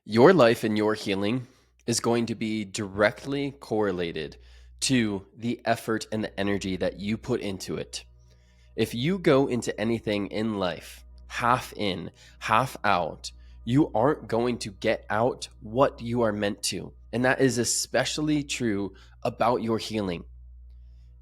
Your life and your healing is going to be directly correlated to the effort and the energy that you put into it. If you go into anything in life half in, half out, you aren't going to get out what you are meant to. And that is especially true about your healing.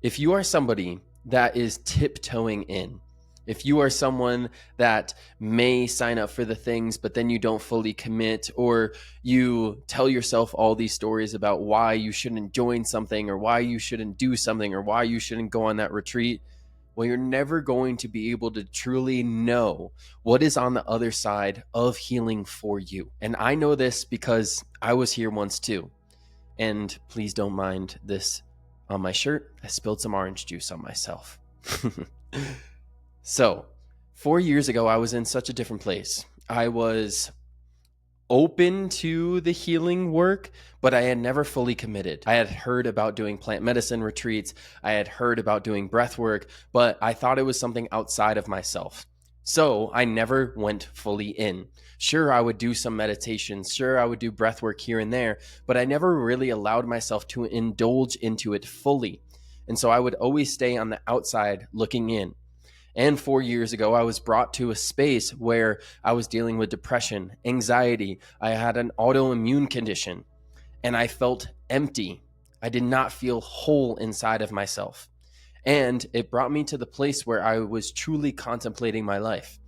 If you are somebody that is tiptoeing in, if you are someone that may sign up for the things, but then you don't fully commit, or you tell yourself all these stories about why you shouldn't join something, or why you shouldn't do something, or why you shouldn't go on that retreat, well, you're never going to be able to truly know what is on the other side of healing for you. And I know this because I was here once too. And please don't mind this on my shirt. I spilled some orange juice on myself. So, 4 years ago, I was in such a different place. I was open to the healing work, but I had never fully committed. I had heard about doing plant medicine retreats. I had heard about doing breath work, but I thought it was something outside of myself. So I never went fully in. Sure, I would do some meditations. Sure, I would do breath work here and there, but I never really allowed myself to indulge into it fully. And so I would always stay on the outside looking in. And 4 years ago, I was brought to a space where I was dealing with depression, anxiety. I had an autoimmune condition, and I felt empty. I did not feel whole inside of myself. And it brought me to the place where I was truly contemplating my life.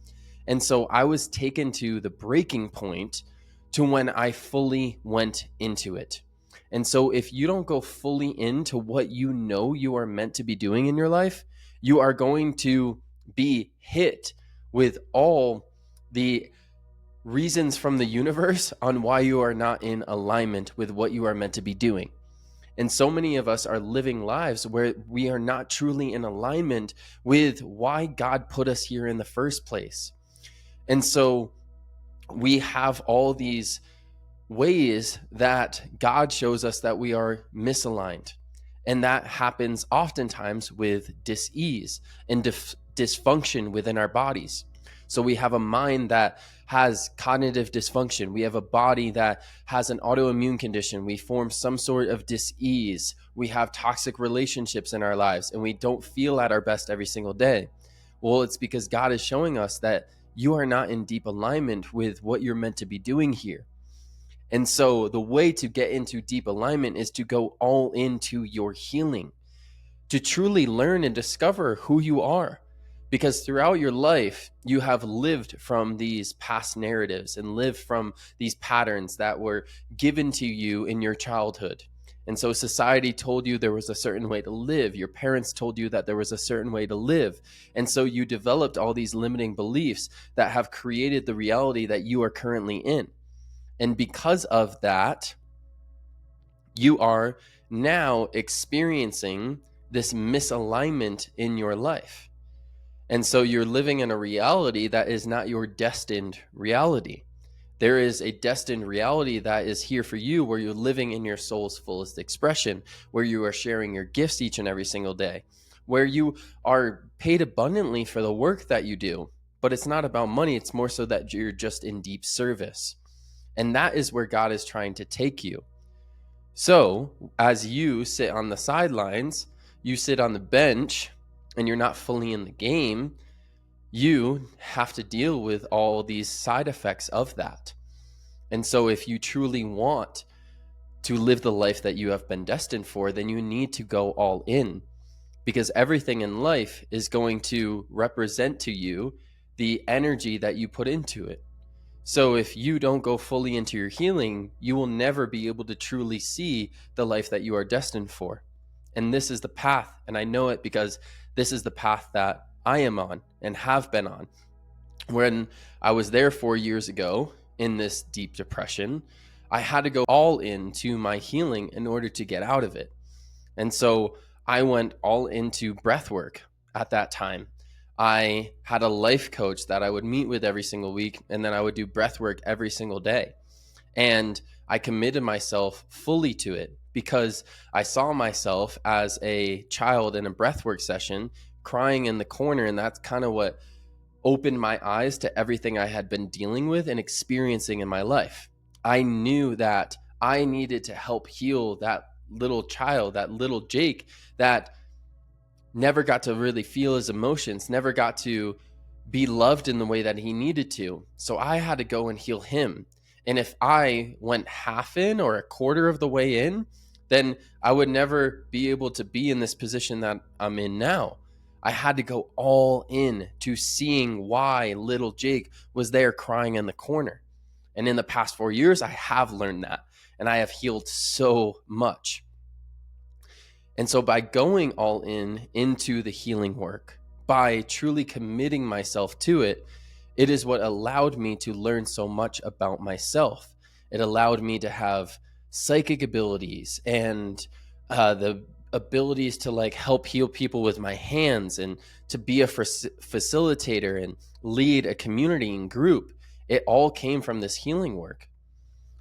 And so I was taken to the breaking point to when I fully went into it. And so if you don't go fully into what you know you are meant to be doing in your life, you are going to be hit with all the reasons from the universe on why you are not in alignment with what you are meant to be doing. And so many of us are living lives where we are not truly in alignment with why God put us here in the first place. And so we have all these ways that God shows us that we are misaligned. And that happens oftentimes with dis-ease and dysfunction within our bodies. So we have a mind that has cognitive dysfunction. We have a body that has an autoimmune condition. We form some sort of dis-ease. We have toxic relationships in our lives, and we don't feel at our best every single day. Well, it's because God is showing us that you are not in deep alignment with what you're meant to be doing here. And so the way to get into deep alignment is to go all into your healing, to truly learn and discover who you are. Because throughout your life, you have lived from these past narratives and lived from these patterns that were given to you in your childhood. And so society told you there was a certain way to live. Your parents told you that there was a certain way to live. And so you developed all these limiting beliefs that have created the reality that you are currently in. And because of that, you are now experiencing this misalignment in your life. And so you're living in a reality that is not your destined reality. There is a destined reality that is here for you, where you're living in your soul's fullest expression, where you are sharing your gifts each and every single day, where you are paid abundantly for the work that you do. But it's not about money. It's more so that you're just in deep service. And that is where God is trying to take you. So as you sit on the sidelines, you sit on the bench, and you're not fully in the game, you have to deal with all these side effects of that. And so if you truly want to live the life that you have been destined for, then you need to go all in, because everything in life is going to represent to you the energy that you put into it. So if you don't go fully into your healing, you will never be able to truly see the life that you are destined for. And this is the path, and I know it because this is the path that I am on and have been on. When I was there 4 years ago in this deep depression, I had to go all into my healing in order to get out of it. And so I went all into breath work at that time. I had a life coach that I would meet with every single week, and then I would do breath work every single day. And I committed myself fully to it because I saw myself as a child in a breathwork session crying in the corner. And that's kind of what opened my eyes to everything I had been dealing with and experiencing in my life. I knew that I needed to help heal that little child, that little Jake that never got to really feel his emotions, never got to be loved in the way that he needed to. So I had to go and heal him. And if I went half in or a quarter of the way in, then I would never be able to be in this position that I'm in now. I had to go all in to seeing why little Jake was there crying in the corner. And in the past 4 years, I have learned that, and I have healed so much. And so by going all in into the healing work, by truly committing myself to it, it is what allowed me to learn so much about myself. It allowed me to have psychic abilities and the abilities to like help heal people with my hands, and to be a facilitator and lead a community and group. It all came from this healing work.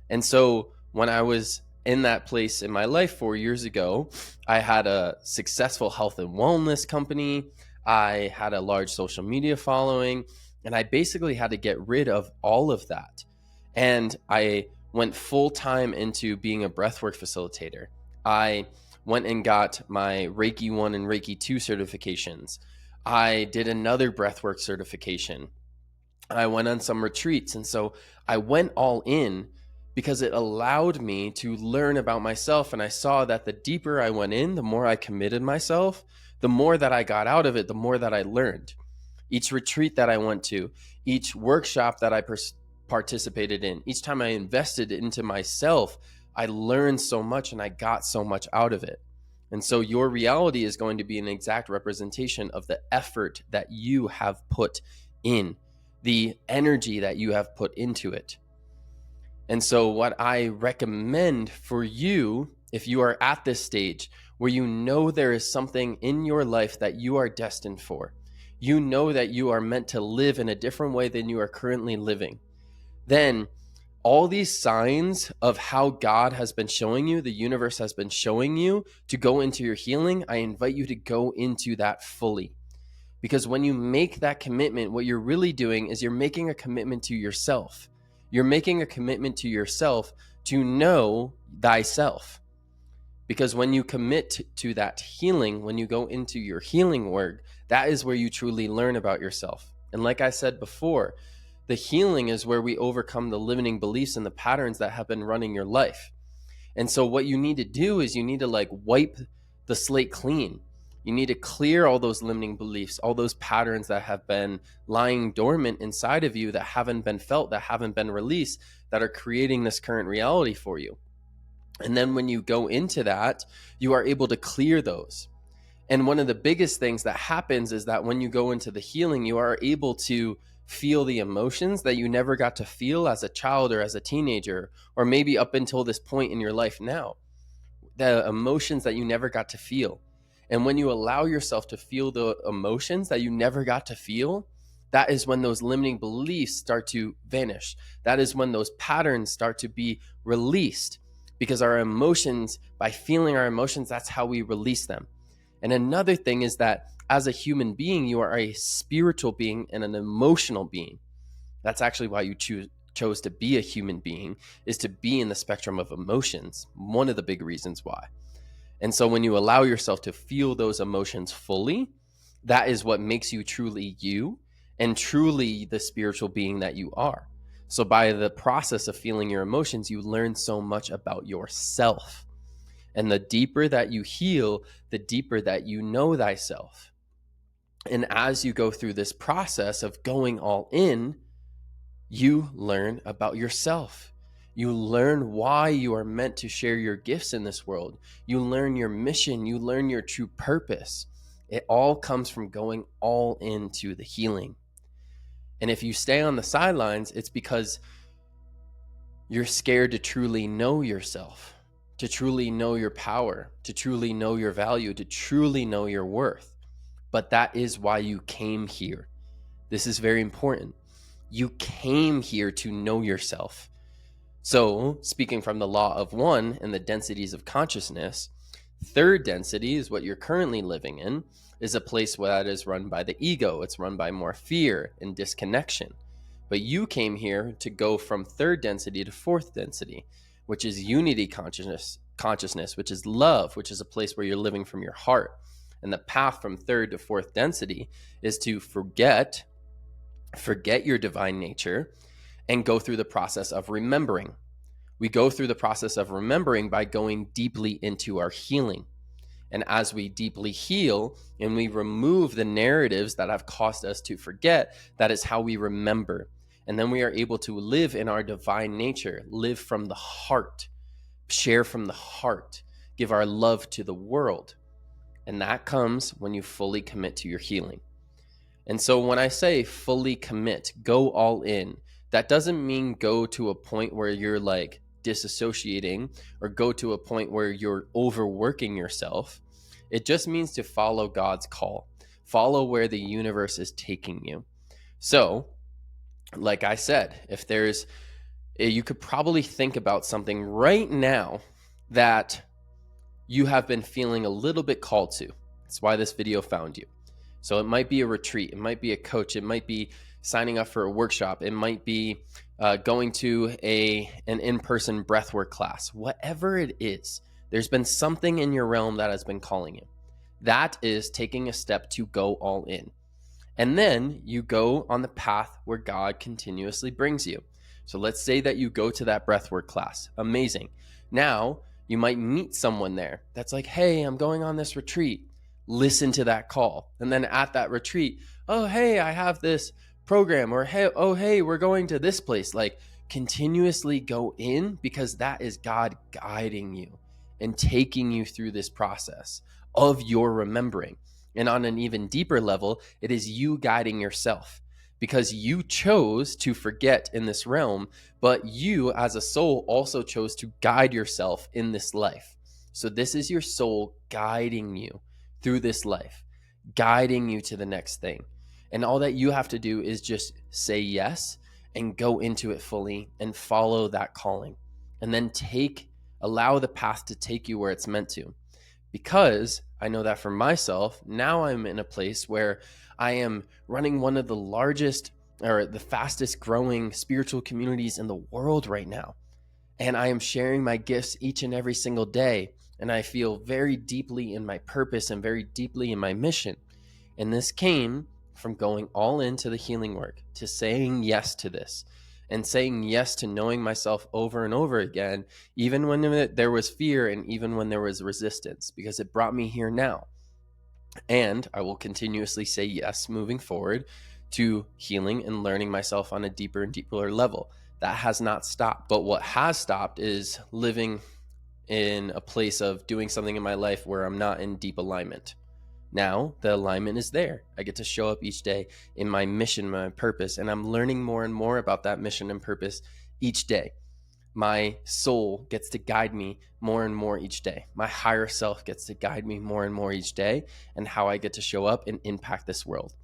And so when I was in that place in my life 4 years ago, I had a successful health and wellness company. I had a large social media following, and I basically had to get rid of all of that. And I went full time into being a breathwork facilitator. I went and got my Reiki 1 and Reiki 2 certifications. I did another breathwork certification. I went on some retreats. And so I went all in because it allowed me to learn about myself. And I saw that the deeper I went in, the more I committed myself, the more that I got out of it, the more that I learned. Each retreat that I went to, each workshop that I participated in, each time I invested into myself, I learned so much and I got so much out of it. And so your reality is going to be an exact representation of the effort that you have put in, the energy that you have put into it. And so what I recommend for you, if you are at this stage where you know there is something in your life that you are destined for, you know that you are meant to live in a different way than you are currently living, then all these signs of how God has been showing you, the universe has been showing you to go into your healing, I invite you to go into that fully. Because when you make that commitment, what you're really doing is you're making a commitment to yourself. You're making a commitment to yourself to know thyself. Because when you commit to that healing, when you go into your healing work, that is where you truly learn about yourself. And like I said before, the healing is where we overcome the limiting beliefs and the patterns that have been running your life. And so what you need to do is you need to like wipe the slate clean. You need to clear all those limiting beliefs, all those patterns that have been lying dormant inside of you, that haven't been felt, that haven't been released, that are creating this current reality for you. And then when you go into that, you are able to clear those. And one of the biggest things that happens is that when you go into the healing, you are able to feel the emotions that you never got to feel as a child or as a teenager, or maybe up until this point in your life now. The emotions that you never got to feel. And when you allow yourself to feel the emotions that you never got to feel, that is when those limiting beliefs start to vanish. That is when those patterns start to be released, because our emotions, by feeling our emotions, that's how we release them. And another thing is that as a human being, you are a spiritual being and an emotional being. That's actually why you chose to be a human being, is to be in the spectrum of emotions. One of the big reasons why. And so when you allow yourself to feel those emotions fully, that is what makes you truly you and truly the spiritual being that you are. So by the process of feeling your emotions, you learn so much about yourself. And the deeper that you heal, the deeper that you know thyself. And as you go through this process of going all in, you learn about yourself. You learn why you are meant to share your gifts in this world. You learn your mission. You learn your true purpose. It all comes from going all into the healing. And if you stay on the sidelines, it's because you're scared to truly know yourself, to truly know your power, to truly know your value, to truly know your worth. But that is why you came here. This is very important. You came here to know yourself. So, speaking from the law of one and the densities of consciousness, third density is what you're currently living in, is a place that is run by the ego. It's run by more fear and disconnection. But you came here to go from third density to fourth density, which is unity consciousness, which is love, which is a place where you're living from your heart. And the path from third to fourth density is to forget your divine nature and go through the process of remembering. We go through the process of remembering by going deeply into our healing. And as we deeply heal and we remove the narratives that have caused us to forget, that is how we remember. And then we are able to live in our divine nature, live from the heart, share from the heart, give our love to the world. And that comes when you fully commit to your healing. And so when I say fully commit, go all in, that doesn't mean go to a point where you're like disassociating or go to a point where you're overworking yourself. It just means to follow God's call, follow where the universe is taking you. So, like I said, you could probably think about something right now that you have been feeling a little bit called to. That's why this video found you. So it might be a retreat, it might be a coach, it might be signing up for a workshop, it might be going to an in-person breathwork class. Whatever it is, there's been something in your realm that has been calling you. That is taking a step to go all in. And then you go on the path where God continuously brings you. So let's say that you go to that breathwork class. Amazing. Now you might meet someone there that's like, hey, I'm going on this retreat. Listen to that call. And then at that retreat, oh, hey, I have this program, or hey, oh, hey, we're going to this place. Like, continuously go in, because that is God guiding you and taking you through this process of your remembering. And on an even deeper level, it is you guiding yourself, because you chose to forget in this realm, but you as a soul also chose to guide yourself in this life. So this is your soul guiding you through this life, guiding you to the next thing. And all that you have to do is just say yes and go into it fully and follow that calling. And then allow the path to take you where it's meant to. Because I know that for myself, now I'm in a place where I am running one of the largest or the fastest growing spiritual communities in the world right now. And I am sharing my gifts each and every single day. And I feel very deeply in my purpose and very deeply in my mission. And this came from going all into the healing work, to saying yes to this, and saying yes to knowing myself over and over again, even when there was fear and even when there was resistance, because it brought me here now. And I will continuously say yes moving forward to healing and learning myself on a deeper and deeper level. That has not stopped. But what has stopped is living in a place of doing something in my life where I'm not in deep alignment. Now the alignment is there. I get to show up each day in my mission, my purpose, and I'm learning more and more about that mission and purpose each day. My soul gets to guide me more and more each day. My higher self gets to guide me more and more each day, and how I get to show up and impact this world.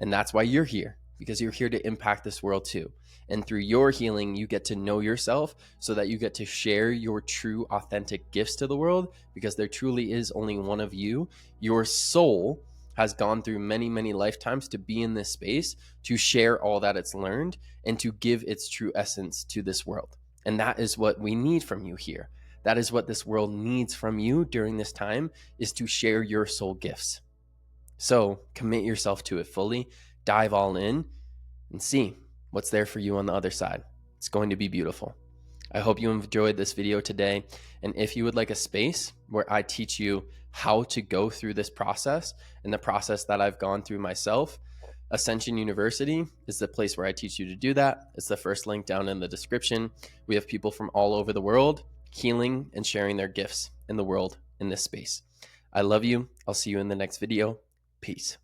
And that's why you're here, because you're here to impact this world too. And through your healing, you get to know yourself so that you get to share your true, authentic gifts to the world, because there truly is only one of you. Your soul has gone through many, many lifetimes to be in this space, to share all that it's learned and to give its true essence to this world. And that is what we need from you here. That is what this world needs from you during this time, is to share your soul gifts. So commit yourself to it fully, dive all in, and see what's there for you on the other side. It's going to be beautiful. I hope you enjoyed this video today. And if you would like a space where I teach you how to go through this process and the process that I've gone through myself, Ascension University is the place where I teach you to do that. It's the first link down in the description. We have people from all over the world healing and sharing their gifts in the world in this space. I love you. I'll see you in the next video. Peace.